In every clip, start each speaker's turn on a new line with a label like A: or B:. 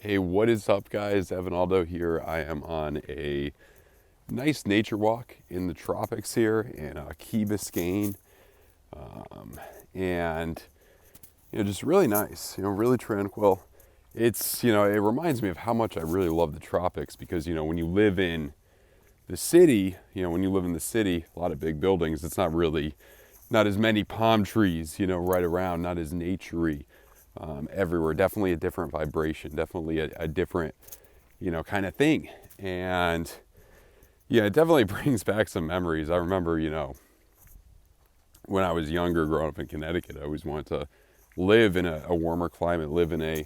A: Hey, what is up, guys? Aldo here. I am on a nice nature walk in the tropics here in Key Biscayne, and just really nice. Really tranquil. It reminds me of how much I really love the tropics because when you live in the city, a lot of big buildings. It's not as many palm trees, right around, not as naturey everywhere. Definitely a different vibration, definitely a different, kind of thing. And yeah, it definitely brings back some memories. I remember, when I was younger, growing up in Connecticut, I always wanted to live in a warmer climate, live in a,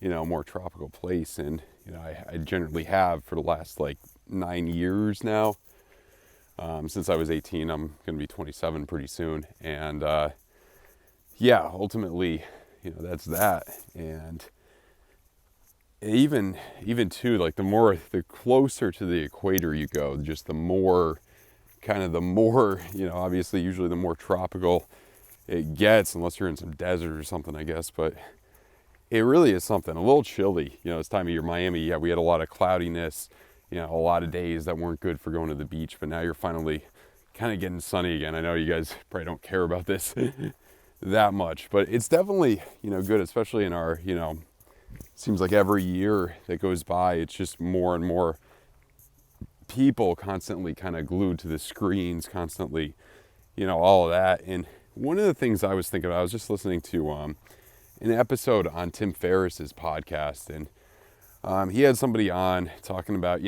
A: more tropical place. And, I generally have for the last like 9 years now. Since I was 18, I'm going to be 27 pretty soon. And yeah, ultimately, that's that. And even too, like the closer to the equator you go, just the more, obviously, usually the more tropical it gets, unless you're in some desert or something, I guess. But it really is something. A little chilly, this time of year. Miami, yeah, we had a lot of cloudiness, a lot of days that weren't good for going to the beach. But now you're finally kind of getting sunny again. I know you guys probably don't care about this that much, but it's definitely, good, especially in our, seems like every year that goes by, it's just more and more people constantly kind of glued to the screens, constantly, all of that. And one of the things I was thinking about, I was just listening to an episode on Tim Ferriss's podcast, and he had somebody on talking about,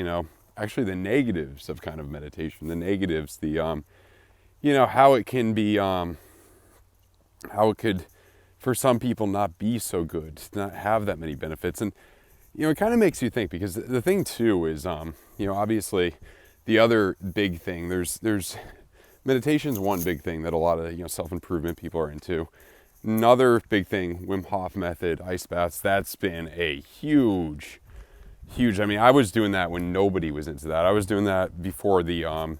A: actually the negatives of kind of meditation, the negatives, the, how it can be, how it could, for some people, not be so good, not have that many benefits. And, it kind of makes you think, because the thing too is, obviously the other big thing, there's meditation's one big thing that a lot of, self-improvement people are into. Another big thing, Wim Hof method, ice baths, that's been a huge, I mean, I was doing that when nobody was into that. I was doing that before the,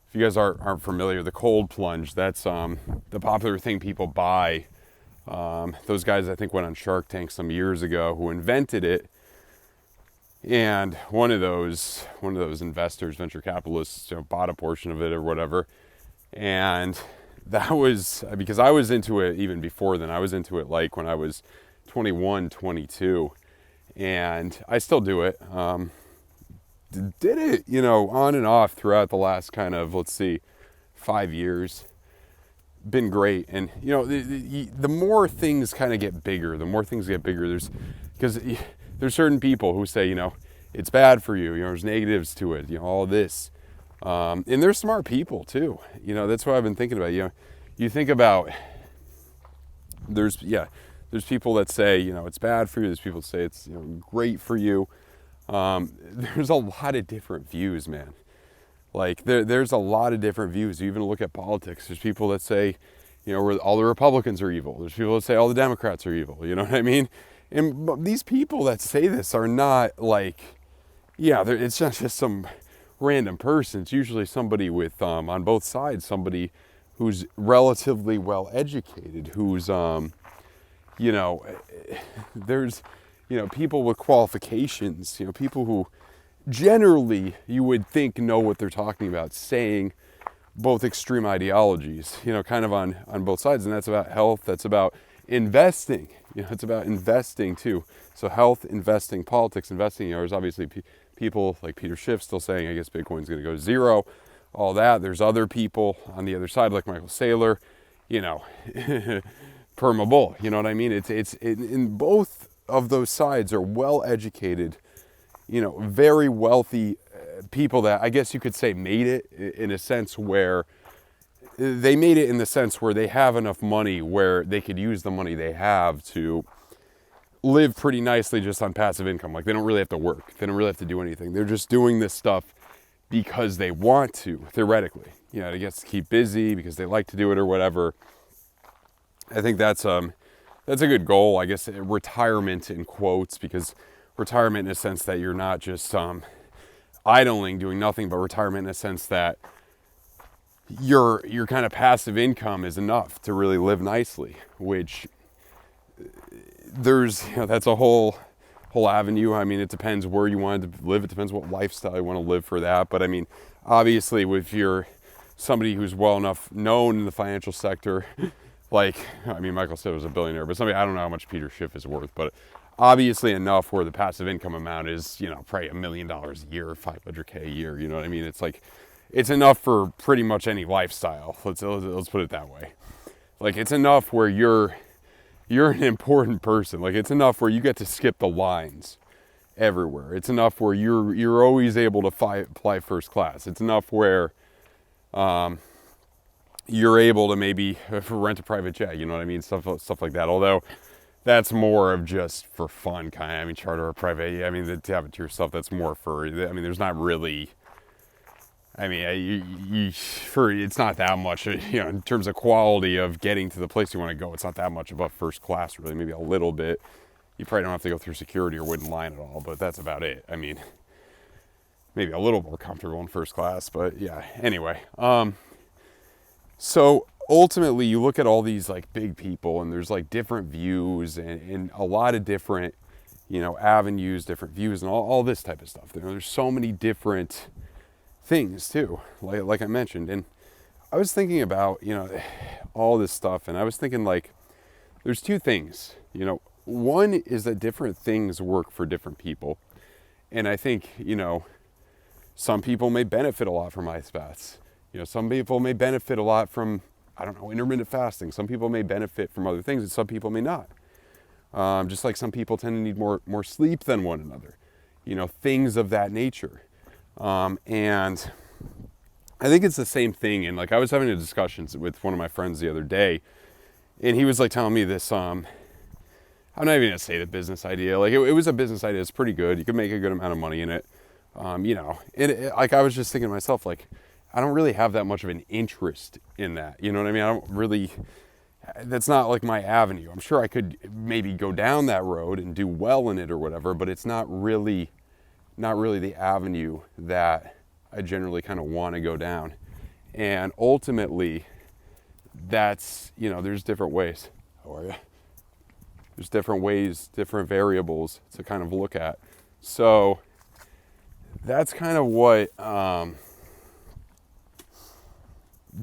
A: if you guys aren't familiar, the cold plunge, that's the popular thing people buy. Those guys, I think, went on Shark Tank some years ago who invented it. And one of those investors, venture capitalists, bought a portion of it or whatever. And that was because I was into it even before then. I was into it like when I was 21, 22, and I still do it. Did it, on and off throughout the last kind of, 5 years. Been great. And, the more things kind of get bigger, there's certain people who say, it's bad for you, there's negatives to it, all this. And they're smart people too. That's what I've been thinking about. You think about, there's people that say, it's bad for you. There's people that say it's, great for you. There's a lot of different views, man. Like there's a lot of different views. You even look at politics. There's people that say, all the Republicans are evil. There's people that say all the Democrats are evil. You know what I mean? And these people that say this are not like, it's not just some random person. It's usually somebody with, on both sides, somebody who's relatively well educated, who's, there's, people with qualifications, people who generally you would think know what they're talking about, saying both extreme ideologies, kind of on both sides. And that's about health. That's about investing. It's about investing too. So health, investing, politics, investing. There's obviously people like Peter Schiff still saying, I guess Bitcoin's going to go zero, all that. There's other people on the other side like Michael Saylor, perma bull. You know what I mean? It's in both of those sides are well educated, very wealthy people that I guess you could say made it in a sense where they made it in the sense where they have enough money where they could use the money they have to live pretty nicely just on passive income. Like they don't really have to work. They don't really have to do anything. They're just doing this stuff because they want to, theoretically, to get to keep busy because they like to do it or whatever. I think that's a good goal, I guess, retirement in quotes, because retirement in a sense that you're not just idling, doing nothing, but retirement in a sense that your kind of passive income is enough to really live nicely, which there's, that's a whole whole avenue. I mean, it depends where you want to live. It depends what lifestyle you want to live for that. But I mean, obviously, if you're somebody who's well enough known in the financial sector, like, I mean, Michael said was a billionaire, but somebody, I don't know how much Peter Schiff is worth, but obviously enough where the passive income amount is, you know, probably $1 million a year, $500K a year. You know what I mean? It's like, it's enough for pretty much any lifestyle. Let's put it that way. Like, it's enough where you're an important person. Like, it's enough where you get to skip the lines everywhere. It's enough where you're always able to fly first class. It's enough where you're able to maybe rent a private jet. You know what I mean? Stuff like that. Although that's more of just for fun kind of. I mean, charter a private. I mean, to have it to yourself. That's more for. I mean, there's not really. I mean, it's not that much, you know, in terms of quality of getting to the place you want to go. It's not that much above first class, really. Maybe a little bit. You probably don't have to go through security or wait in line at all, but that's about it. I mean, maybe a little more comfortable in first class, but yeah. Anyway, so ultimately, you look at all these like big people, and there's like different views and a lot of different, you know, avenues, different views, and all this type of stuff. You know, there's so many different things too, like I mentioned. And I was thinking about, you know, all this stuff, and I was thinking like there's two things. You know, one is that different things work for different people, and I think, you know, some people may benefit a lot from ice baths. You know, some people may benefit a lot from, I don't know, intermittent fasting. Some people may benefit from other things, and some people may not. Just like some people tend to need more sleep than one another, you know, things of that nature. And I think it's the same thing. And like, I was having a discussion with one of my friends the other day, and he was like telling me this, I'm not even gonna say the business idea. Like, it was a business idea. It's pretty good. You could make a good amount of money in it. You know, like, I was just thinking to myself, like, I don't really have that much of an interest in that. You know what I mean? I don't really, that's not like my avenue. I'm sure I could maybe go down that road and do well in it or whatever, but it's not really the avenue that I generally kind of want to go down. And ultimately, that's, you know, there's different ways. How are you? There's different ways, different variables to kind of look at. So that's kind of what,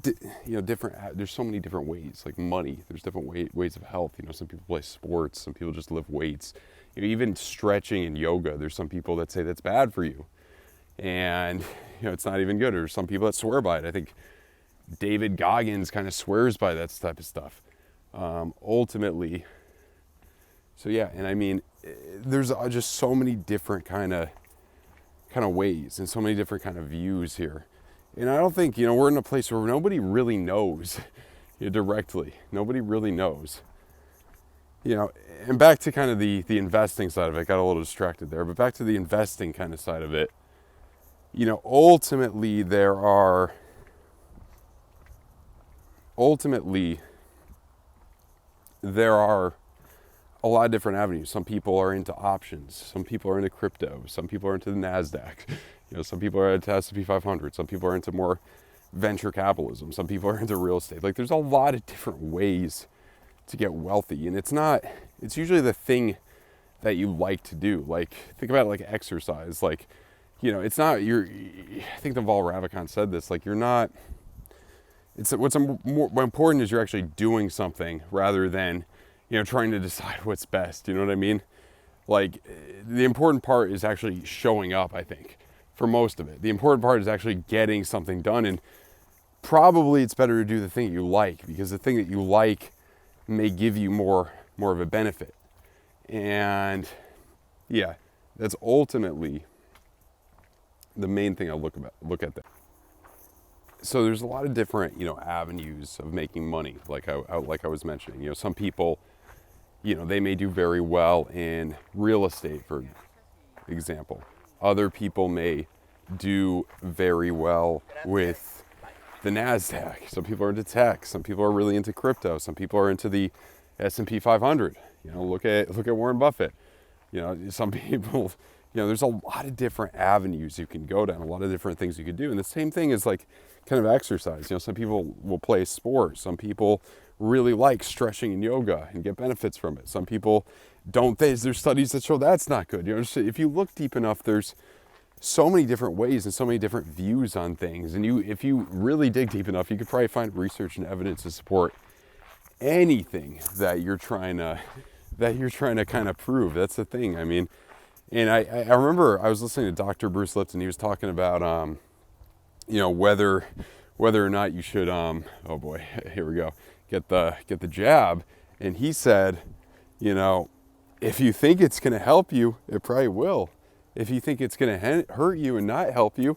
A: you know, there's so many different ways, like money. There's different ways of health. You know, some people play sports, some people just lift weights. You know, even stretching and yoga, there's some people that say that's bad for you. And, you know, it's not even good. There's some people that swear by it. I think David Goggins kind of swears by that type of stuff. Ultimately, so yeah, and I mean, there's just so many different kind of ways and so many different kind of views here. And I don't think, you know, we're in a place where nobody really knows, you know, directly. Nobody really knows. You know, and back to kind of the investing side of it, got a little distracted there, but back to the investing kind of side of it, you know, ultimately there are a lot of different avenues. Some people are into options. Some people are into crypto. Some people are into the NASDAQ. You know, some people are into S&P 500. Some people are into more venture capitalism. Some people are into real estate. Like, there's a lot of different ways to get wealthy, and it's usually the thing that you like to do. Like, think about it like exercise. Like, you know, it's not, I think Naval Ravikant said this, like, what's more important is you're actually doing something rather than, you know, trying to decide what's best. You know what I mean? Like, the important part is actually showing up, I think, for most of it. The important part is actually getting something done, and probably it's better to do the thing that you like, because the thing that you like may give you more of a benefit. And yeah, that's ultimately the main thing I look at that. So there's a lot of different, you know, avenues of making money, like I was mentioning. You know, some people, you know, they may do very well in real estate, for example. Other people may do very well with the NASDAQ. Some people are into tech. Some people are really into crypto. Some people are into the S&P 500. You know, look at Warren Buffett. You know, some people, you know, there's a lot of different avenues you can go down, a lot of different things you could do. And the same thing is like kind of exercise. You know, some people will play sports. Some people really like stretching and yoga and get benefits from it. Some people Is there studies that show that's not good? You know, if you look deep enough, there's so many different ways and so many different views on things. And if you really dig deep enough, you could probably find research and evidence to support anything that you're trying to kind of prove. That's the thing. I mean, and I remember I was listening to Dr. Bruce Lipton. He was talking about whether or not you should oh boy, here we go, get the jab. And he said, if you think it's going to help you, it probably will. If you think it's going to hurt you and not help you,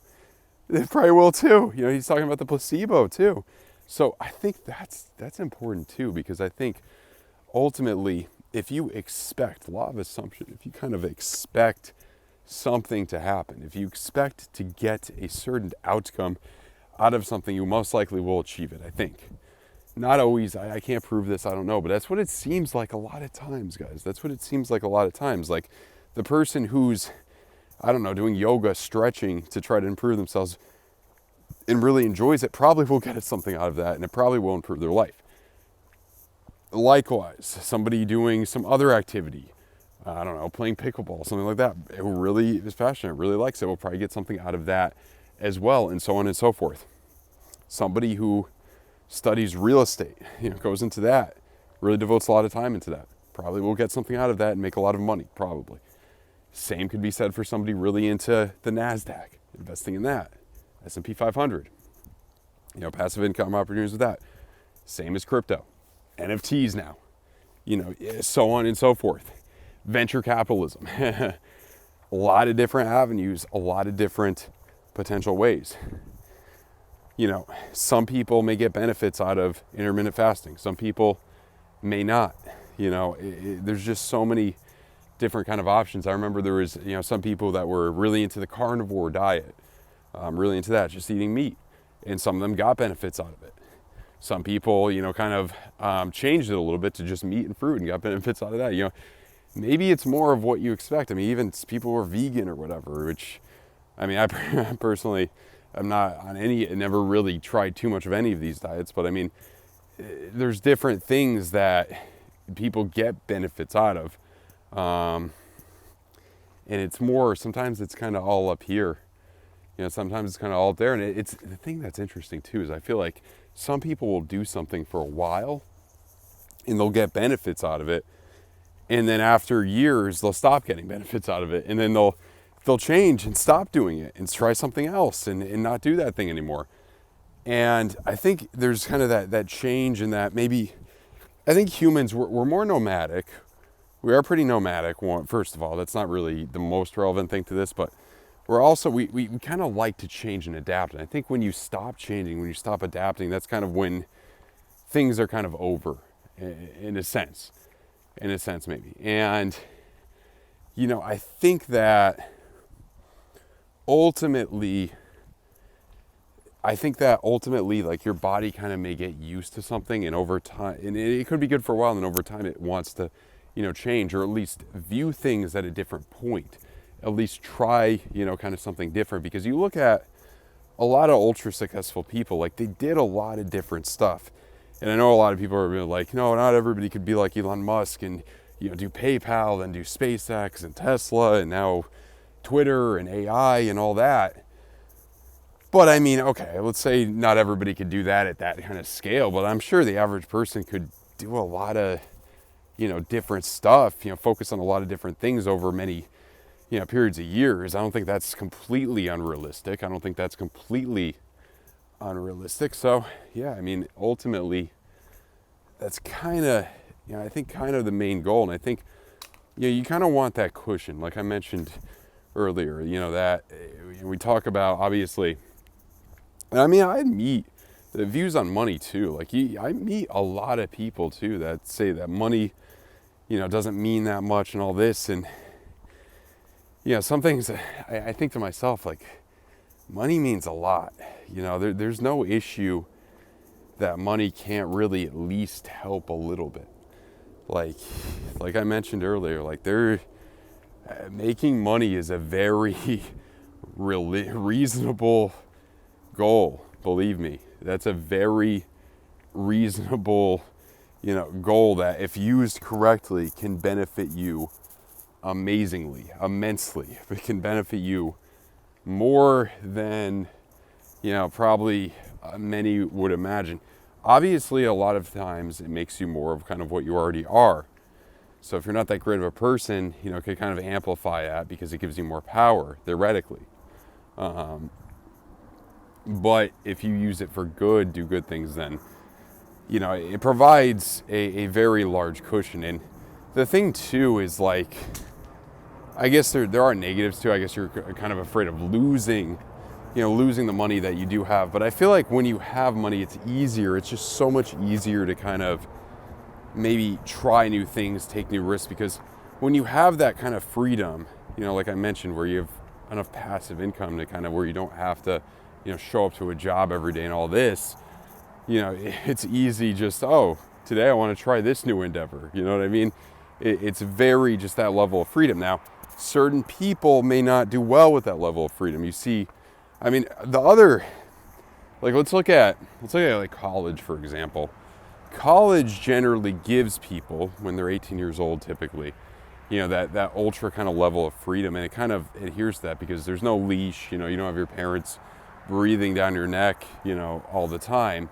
A: it probably will too. He's talking about the placebo too. So I think that's important too, because I think ultimately, if you expect, law of assumption, if you kind of expect something to happen, if you expect to get a certain outcome out of something, you most likely will achieve it, I think. Not always, I can't prove this, I don't know, but that's what it seems like a lot of times, guys. That's what it seems like a lot of times. Like the person who's, I don't know, doing yoga, stretching to try to improve themselves and really enjoys it probably will get something out of that, and it probably will improve their life. Likewise, somebody doing some other activity, I don't know, playing pickleball, something like that, who really is passionate, really likes it, will probably get something out of that as well, and so on and so forth. Somebody who studies real estate, goes into that, really devotes a lot of time into that, probably will get something out of that and make a lot of money, probably. Same could be said for somebody really into the NASDAQ, investing in that, S&P 500, passive income opportunities with that. Same as crypto, NFTs now, so on and so forth. Venture capitalism, a lot of different avenues, a lot of different potential ways. Some people may get benefits out of intermittent fasting. Some people may not. There's just so many different kind of options. I remember there was, some people that were really into the carnivore diet, really into that, just eating meat. And some of them got benefits out of it. Some people, kind of changed it a little bit to just meat and fruit and got benefits out of that. Maybe it's more of what you expect. I mean, even people who are vegan or whatever, which, I mean, I personally, I'm not on any, never really tried too much of any of these diets, but I mean, there's different things that people get benefits out of. And it's more, sometimes it's kind of all up here, sometimes it's kind of all up there. And it's the thing that's interesting too, is I feel like some people will do something for a while and they'll get benefits out of it. And then after years, they'll stop getting benefits out of it. And then they'll change and stop doing it and try something else and not do that thing anymore. And I think there's kind of that change in that maybe, I think humans, we're more nomadic. We are pretty nomadic, first of all. That's not really the most relevant thing to this, but we're also, we kind of like to change and adapt. And I think when you stop changing, when you stop adapting, that's kind of when things are kind of over, in a sense maybe. And, I think that ultimately, like your body kind of may get used to something, and over time, and it could be good for a while, and then over time it wants to, change, or at least view things at a different point, at least try, kind of something different. Because you look at a lot of ultra successful people, like they did a lot of different stuff. And I know a lot of people are like, no, not everybody could be like Elon Musk and, do PayPal and do SpaceX and Tesla and now Twitter and AI and all that. But I mean, okay, let's say not everybody could do that at that kind of scale, but I'm sure the average person could do a lot of, different stuff, focus on a lot of different things over many, periods of years. I don't think that's completely unrealistic. So, yeah, I mean, ultimately, that's kind of, I think kind of the main goal. And I think, you kind of want that cushion, like I mentioned earlier, that we talk about, obviously. And I mean, I meet the views on money too. Like I meet a lot of people too that say that money, doesn't mean that much and all this. And, some things I think to myself, like, money means a lot. There's no issue that money can't really at least help a little bit. Like I mentioned earlier, like making money is a very reasonable goal. Believe me, that's a very reasonable, goal that, if used correctly, can benefit you amazingly, immensely. It can benefit you more than, probably many would imagine. Obviously, a lot of times it makes you more of kind of what you already are. So if you're not that great of a person, it can kind of amplify that because it gives you more power, theoretically. But if you use it for good, do good things, then, it provides a very large cushion. And the thing too is, like, I guess there are negatives too. I guess you're kind of afraid of losing the money that you do have. But I feel like when you have money, it's easier. It's just so much easier to kind of maybe try new things, take new risks, because when you have that kind of freedom, like I mentioned, where you have enough passive income to kind of where you don't have to, show up to a job every day and all this, it's easy just, today I want to try this new endeavor. You know what I mean? It's very just that level of freedom. Now, certain people may not do well with that level of freedom. You see, I mean, let's look at like college, for example. College generally gives people, when they're 18 years old typically, that ultra kind of level of freedom, and it kind of adheres to that because there's no leash, you don't have your parents breathing down your neck, all the time.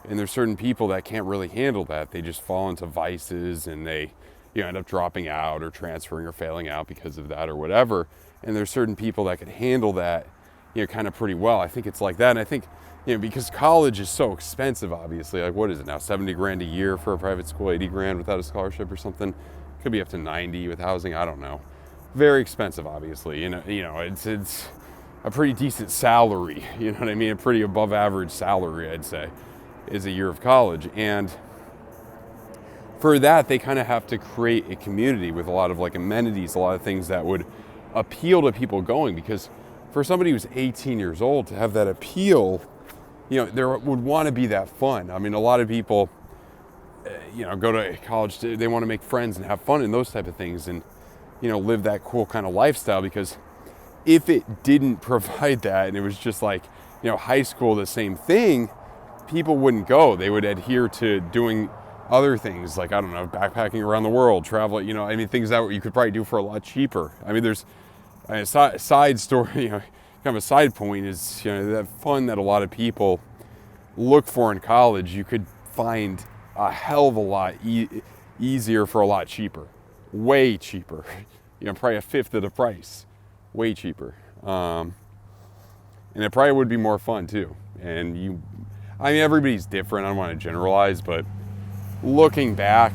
A: And there's certain people that can't really handle that. They just fall into vices, and they, end up dropping out or transferring or failing out because of that or whatever. And there's certain people that could handle that, kind of pretty well. I think it's like that. And I think, because college is so expensive, obviously, like, what is it now? 70 grand a year for a private school, 80 grand without a scholarship or something. Could be up to 90 with housing. I don't know. Very expensive, obviously. It's a pretty decent salary. You know what I mean? A pretty above average salary, I'd say, is a year of college. And for that, they kind of have to create a community with a lot of like amenities, a lot of things that would appeal to people going, because for somebody who's 18 years old to have that appeal, there would want to be that fun. I mean, a lot of people, go to college, they want to make friends and have fun and those type of things, and, live that cool kind of lifestyle. Because if it didn't provide that and it was just like, high school, the same thing, people wouldn't go. They would adhere to doing other things, like, I don't know, backpacking around the world, travel, things that you could probably do for a lot cheaper. I mean, there's a side story, kind of a side point is, that fun that a lot of people look for in college, you could find a hell of a lot easier for a lot cheaper, way cheaper, probably a fifth of the price, way cheaper. And it probably would be more fun too. And everybody's different. I don't want to generalize, but looking back,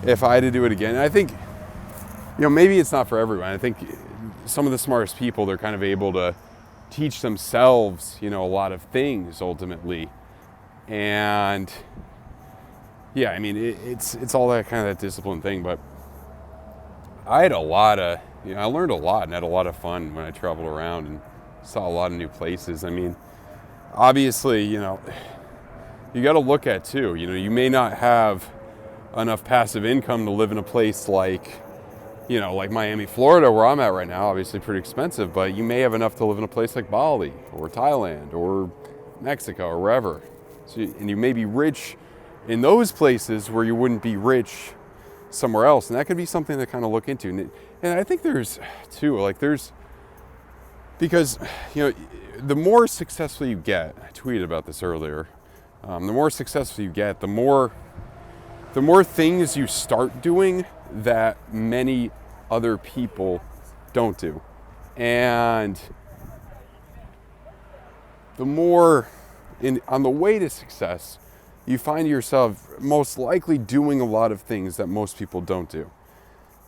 A: if I had to do it again, I think, maybe it's not for everyone. I think some of the smartest people, they're kind of able to teach themselves, a lot of things ultimately. And yeah, it's all that kind of that discipline thing. But I had a lot of, I learned a lot and had a lot of fun when I traveled around and saw a lot of new places. Obviously, you got to look at too, you may not have enough passive income to live in a place like, like Miami, Florida, where I'm at right now. Obviously pretty expensive, but you may have enough to live in a place like Bali or Thailand or Mexico or wherever. And you may be rich in those places where you wouldn't be rich somewhere else. And that could be something to kind of look into. And I think there's too, because, the more successful you get, I tweeted about this earlier, the more successful you get, the more things you start doing that many other people don't do. And the more on the way to success, you find yourself most likely doing a lot of things that most people don't do.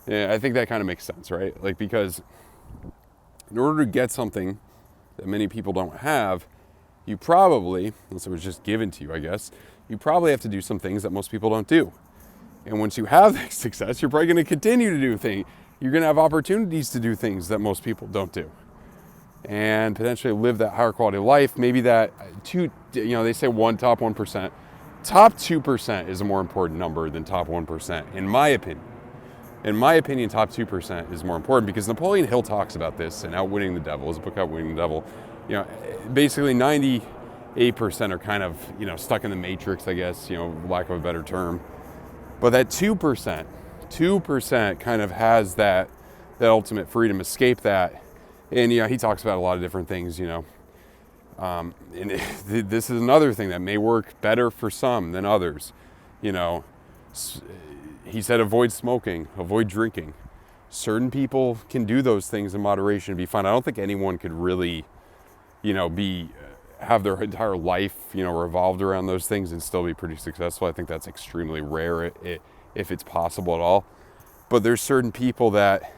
A: Yeah, I think that kind of makes sense, right? Because in order to get something that many people don't have, you probably, unless it was just given to you, I guess, you probably have to do some things that most people don't do. And once you have that success, you're probably going to continue to do things. You're going to have opportunities to do things that most people don't do. And potentially live that higher quality of life. Maybe that, they say top 1%. Top 2% is a more important number than top 1%, in my opinion. In my opinion, top 2% is more important, because Napoleon Hill talks about this in Outwitting the Devil, his book Outwitting the Devil. Basically 8% are kind of, stuck in the matrix, I guess, lack of a better term. But that 2% kind of has that ultimate freedom, escape that. And, he talks about a lot of different things, and this is another thing that may work better for some than others. He said avoid smoking, avoid drinking. Certain people can do those things in moderation and be fine. I don't think anyone could really, have their entire life, revolved around those things and still be pretty successful. I think that's extremely rare if it's possible at all. But there's certain people that,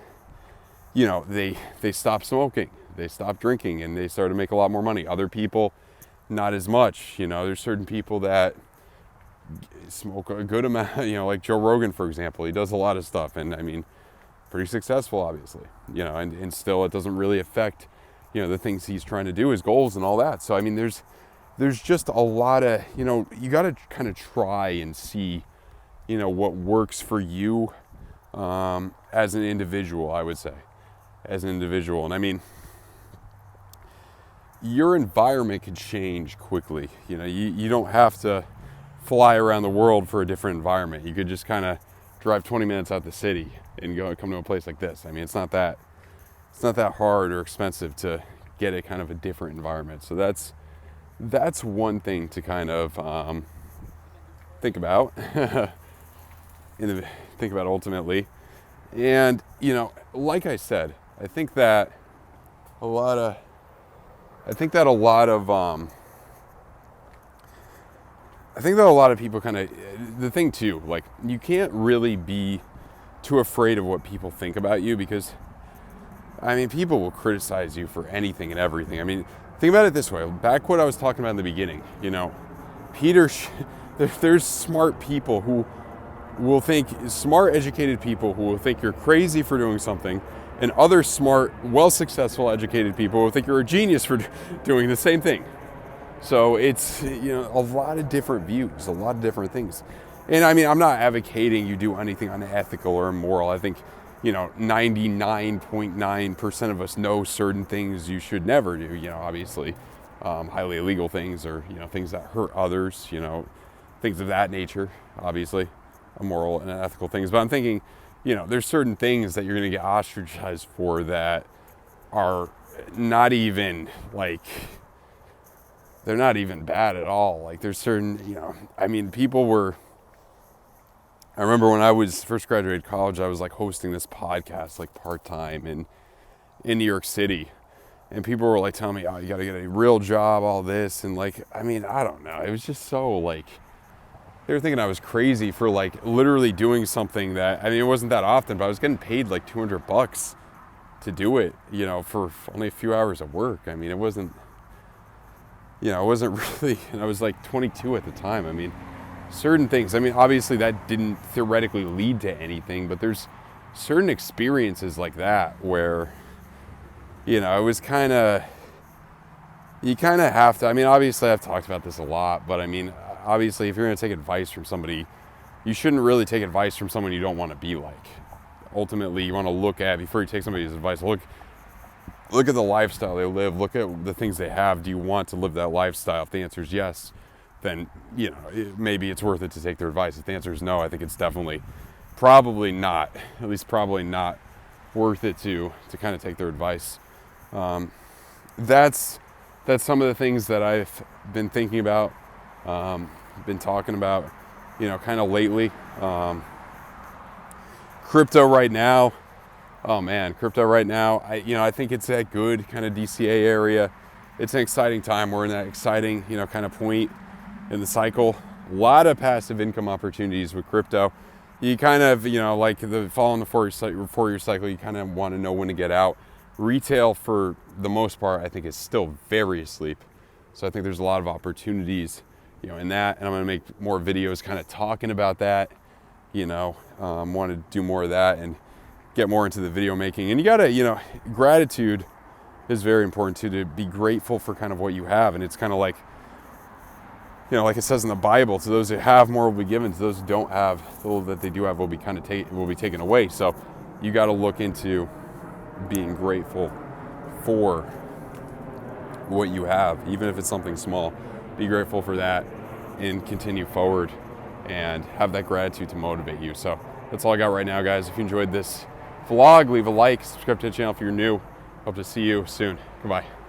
A: they stop smoking, they stop drinking, and they start to make a lot more money. Other people, not as much. There's certain people that smoke a good amount, like Joe Rogan, for example. He does a lot of stuff, and I mean, pretty successful, obviously, and still it doesn't really affect, the things he's trying to do, his goals and all that. So, I mean, there's just a lot of, you got to kind of try and see, what works for you as an individual, I would say, as an individual. And I mean, your environment can change quickly. You don't have to fly around the world for a different environment. You could just kind of drive 20 minutes out the city and come to a place like this. I mean, it's not that hard or expensive to get a kind of a different environment. So that's one thing to kind of think about think about ultimately. And like I said, I think that a lot of people kind of, the thing too, like, you can't really be too afraid of what people think about you, because, I mean, people will criticize you for anything and everything. I mean, think about it this way. Back what I was talking about in the beginning, there's smart people who will think, smart, educated people who will think you're crazy for doing something, and other smart, well-successful, educated people will think you're a genius for doing the same thing. So it's, a lot of different views, a lot of different things. And I mean, I'm not advocating you do anything unethical or immoral. I think, 99.9% of us know certain things you should never do, obviously, highly illegal things, or, things that hurt others, things of that nature, obviously, immoral and unethical things. But I'm thinking, there's certain things that you're going to get ostracized for that are not even, like, they're not even bad at all. Like, there's certain, I mean, I remember when I was first graduated college, I was like hosting this podcast, like, part-time in New York City. And people were like telling me, oh, you got to get a real job, all this. And like, I mean, I don't know. It was just so, like, they were thinking I was crazy for, like, literally doing something that, I mean, it wasn't that often, but I was getting paid like $200 to do it, for only a few hours of work. I mean, it wasn't really, and I was like 22 at the time. I mean, certain things, I mean, obviously that didn't theoretically lead to anything, but there's certain experiences like that where, it was kind of, you kind of have to, I mean, obviously I've talked about this a lot, but I mean, obviously if you're going to take advice from somebody, you shouldn't really take advice from someone you don't want to be like. Ultimately, you want to look at, before you take somebody's advice, look at the lifestyle they live, look at the things they have. Do you want to live that lifestyle? If the answer is yes, then, maybe it's worth it to take their advice. If the answer is no, I think it's probably not worth it to kind of take their advice. That's some of the things that I've been thinking about, been talking about, kind of lately. Crypto right now, I think it's that good kind of DCA area. It's an exciting time. We're in that exciting, kind of point in the cycle. A lot of passive income opportunities with crypto. You kind of, like following the 4-year cycle, you kind of want to know when to get out. Retail, for the most part, I think is still very asleep. So I think there's a lot of opportunities, in that. And I'm going to make more videos kind of talking about that, want to do more of that and get more into the video making. And you got to, gratitude is very important too, to be grateful for kind of what you have. And it's kind of like, like it says in the Bible, to those who have, more will be given. To those who don't have, all that they do have will be will be taken away. So you got to look into being grateful for what you have, even if it's something small. be grateful for that and continue forward and have that gratitude to motivate you. So that's all I got right now, guys. If you enjoyed this vlog, leave a like, subscribe to the channel if you're new. Hope to see you soon. Goodbye.